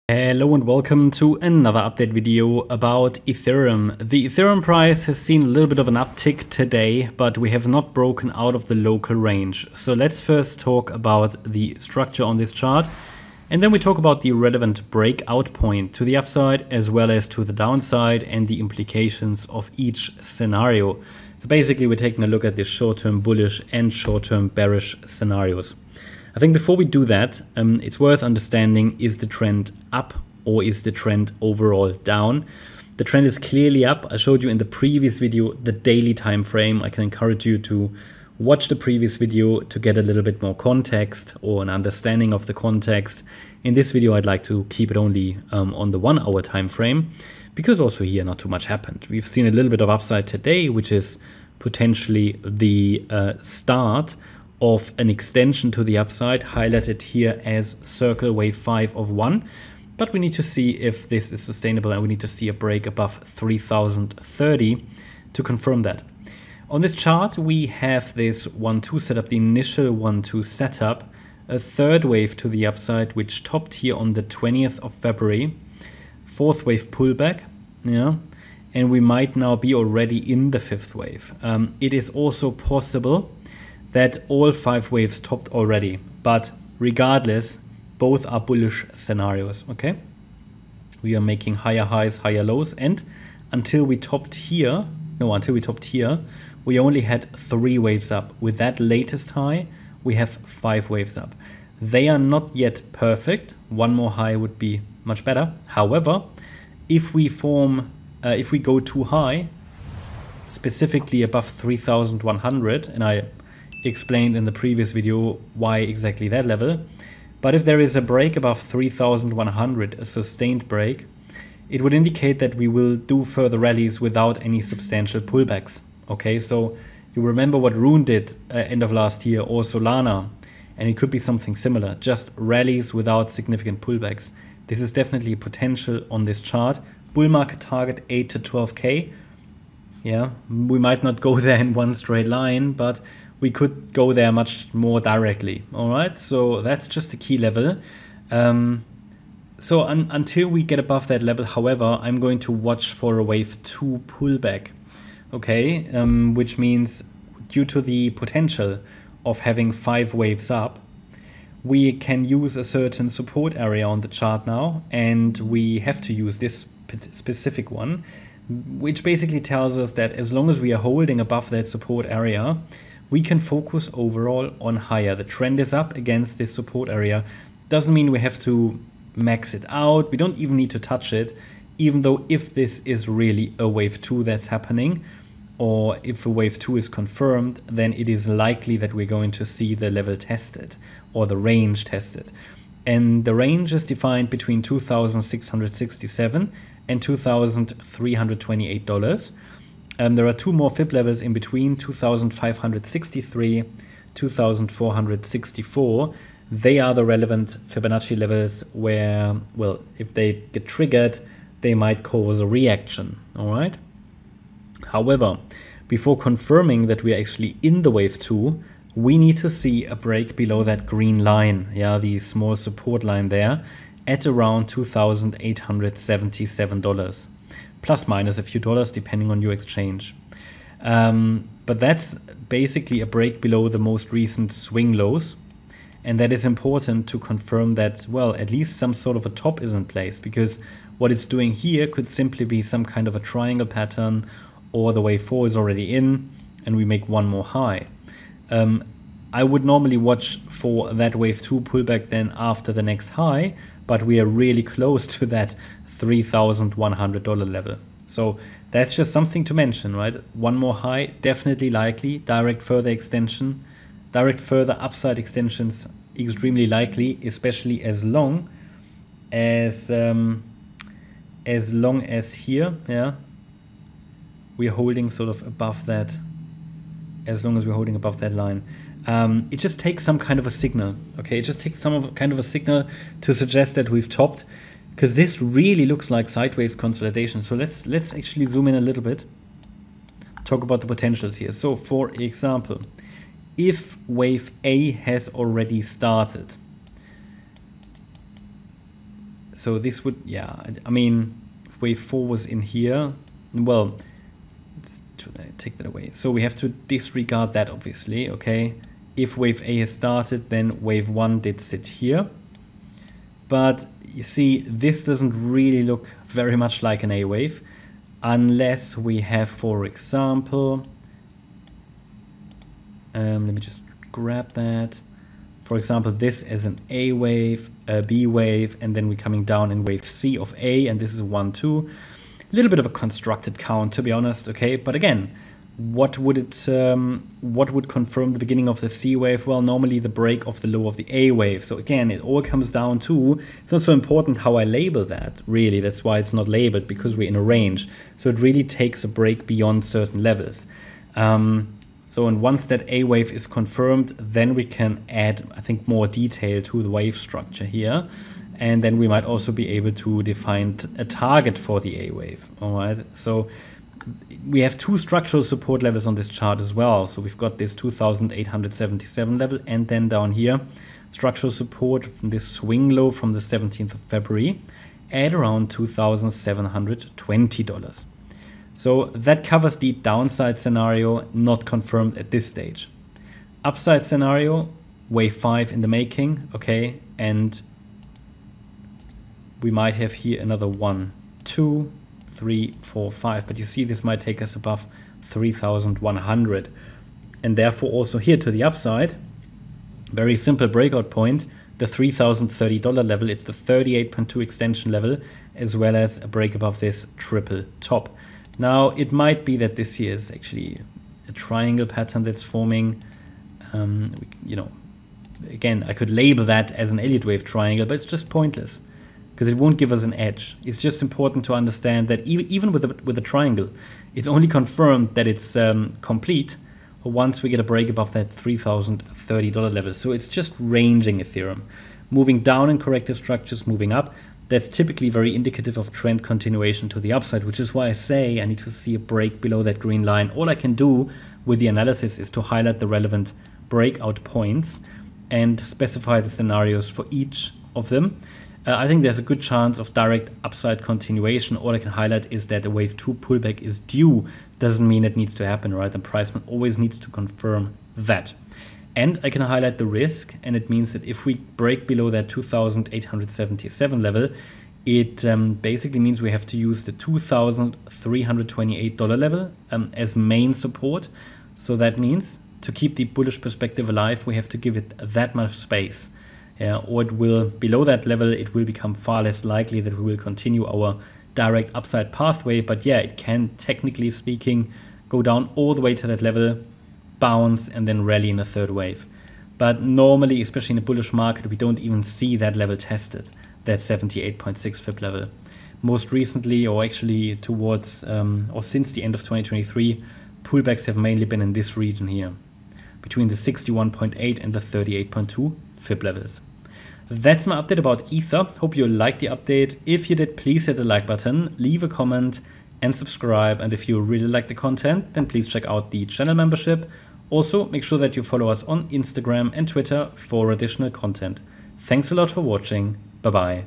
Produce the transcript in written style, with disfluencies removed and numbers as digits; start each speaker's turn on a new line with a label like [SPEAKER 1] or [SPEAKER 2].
[SPEAKER 1] Hello and welcome to another update video about Ethereum. The Ethereum price has seen a little bit of an uptick today, but we have not broken out of the local range. So let's first talk about the structure on this chart, and then we talk about the relevant breakout point to the upside as well as to the downside and the implications of each scenario. So basically we're taking a look at the short-term bullish and short-term bearish scenarios. I think before we do that, it's worth understanding, is the trend up or is the trend overall down? The trend is clearly up. I showed you in the previous video the daily time frame. I can encourage you to watch the previous video to get a little bit more context or an understanding of the context. In this video, I'd like to keep it only on the 1 hour time frame, because also here not too much happened. We've seen a little bit of upside today, which is potentially the start of an extension to the upside, highlighted here as circle wave 5 of 1. But we need to see if this is sustainable, and we need to see a break above 3030 to confirm that. On this chart, we have this 1-2 setup, the initial 1-2 setup, a third wave to the upside, which topped here on the 20th of February, fourth wave pullback, yeah, and we might now be already in the fifth wave. It is also possible that all 5 waves topped already, but regardless, both are bullish scenarios, okay? We are making higher highs, higher lows, and until we topped here, we only had 3 waves up. With that latest high, we have 5 waves up. They are not yet perfect. One more high would be much better. However, if we go too high, specifically above 3,100, and I explained in the previous video why exactly that level. But if there is a break above 3,100, a sustained break, it would indicate that we will do further rallies without any substantial pullbacks. Okay, so you remember what Rune did end of last year, or Solana, and it could be something similar, just rallies without significant pullbacks. This is definitely a potential on this chart. Bull market target 8 to 12K. Yeah, we might not go there in one straight line, but we could go there much more directly. All right, so that's just the key level. Until we get above that level, however, I'm going to watch for a wave 2 pullback. Okay, which means due to the potential of having 5 waves up, we can use a certain support area on the chart now, and we have to use this specific one, which basically tells us that as long as we are holding above that support area, we can focus overall on higher. The trend is up against this support area. Doesn't mean we have to max it out. We don't even need to touch it, even though if this is really a wave 2 that's happening, or if a wave 2 is confirmed, then it is likely that we're going to see the level tested or the range tested. And the range is defined between $2,667 and $2,328. There are 2 more Fib levels in between, 2,563, 2,464. They are the relevant Fibonacci levels where, well, if they get triggered, they might cause a reaction, all right? However, before confirming that we are actually in the wave 2, we need to see a break below that green line, yeah, the small support line there, at around $2,877. Plus minus a few dollars depending on your exchange. But that's basically a break below the most recent swing lows. And that is important to confirm that, well, at least some sort of a top is in place, because what it's doing here could simply be some kind of a triangle pattern, or the wave 4 is already in and we make one more high. I would normally watch for that wave 2 pullback then after the next high, but we are really close to that $3,100 level. So that's just something to mention, right? One more high, definitely likely. Direct further upside extensions, extremely likely, especially as long as here, yeah, we're holding sort of above that. As long as we're holding above that line. It just takes some kind of a signal, okay? It just takes some kind of a signal to suggest that we've topped, because this really looks like sideways consolidation. So let's actually zoom in a little bit, talk about the potentials here. So for example, if wave A has already started, So this would, yeah, I mean, if wave 4 was in here, well, let's take that away. So we have to disregard that, obviously, okay? If wave A has started, then wave 1 did sit here. But you see, this doesn't really look very much like an A wave, unless we have, for example, let me just grab that. For example, this as an A wave, a B wave, and then we're coming down in wave C of A, and this is 1, 2. A little bit of a constructed count, to be honest, okay? But again, what would confirm the beginning of the C wave? Well, normally the break of the low of the A wave. So again, it all comes down to, it's not so important how I label that, really. That's why it's not labeled, because we're in a range. So it really takes a break beyond certain levels. So and once that A wave is confirmed, then we can add, I think, more detail to the wave structure here. And then we might also be able to define a target for the A wave. All right. So we have two structural support levels on this chart as well. So we've got this 2,877 level, and then down here, structural support from this swing low from the 17th of February at around $2,720. So that covers the downside scenario, not confirmed at this stage. Upside scenario, wave 5 in the making, okay, and we might have here another 1, 2, 3, 4, 5, but you see this might take us above 3,100, and therefore also here to the upside, very simple breakout point, the $3,030 level. It's the 38.2 extension level, as well as a break above this triple top. Now, it might be that this here is actually a triangle pattern that's forming. You know, again, I could label that as an Elliott wave triangle, but it's just pointless because it won't give us an edge. It's just important to understand that even with a triangle, it's only confirmed that it's complete once we get a break above that $3,030 level. So it's just ranging Ethereum, moving down in corrective structures, moving up. That's typically very indicative of trend continuation to the upside, which is why I say I need to see a break below that green line. All I can do with the analysis is to highlight the relevant breakout points and specify the scenarios for each of them. I think there's a good chance of direct upside continuation. All I can highlight is that a wave 2 pullback is due. Doesn't mean it needs to happen, right? The price always needs to confirm that. And I can highlight the risk, and it means that if we break below that 2,877 level, it basically means we have to use the $2,328 level as main support. So that means to keep the bullish perspective alive, we have to give it that much space. Or it will, below that level, it will become far less likely that we will continue our direct upside pathway. But yeah, it can, technically speaking, go down all the way to that level, bounce, and then rally in a third wave. But normally, especially in a bullish market, we don't even see that level tested, that 78.6 FIB level. Most recently, or actually towards or since the end of 2023, pullbacks have mainly been in this region here, between the 61.8 and the 38.2 FIB levels. That's my update about Ether. Hope you liked the update. If you did, please hit the like button, leave a comment, and subscribe. And if you really like the content, then please check out the channel membership. Also, make sure that you follow us on Instagram and Twitter for additional content. Thanks a lot for watching. Bye-bye.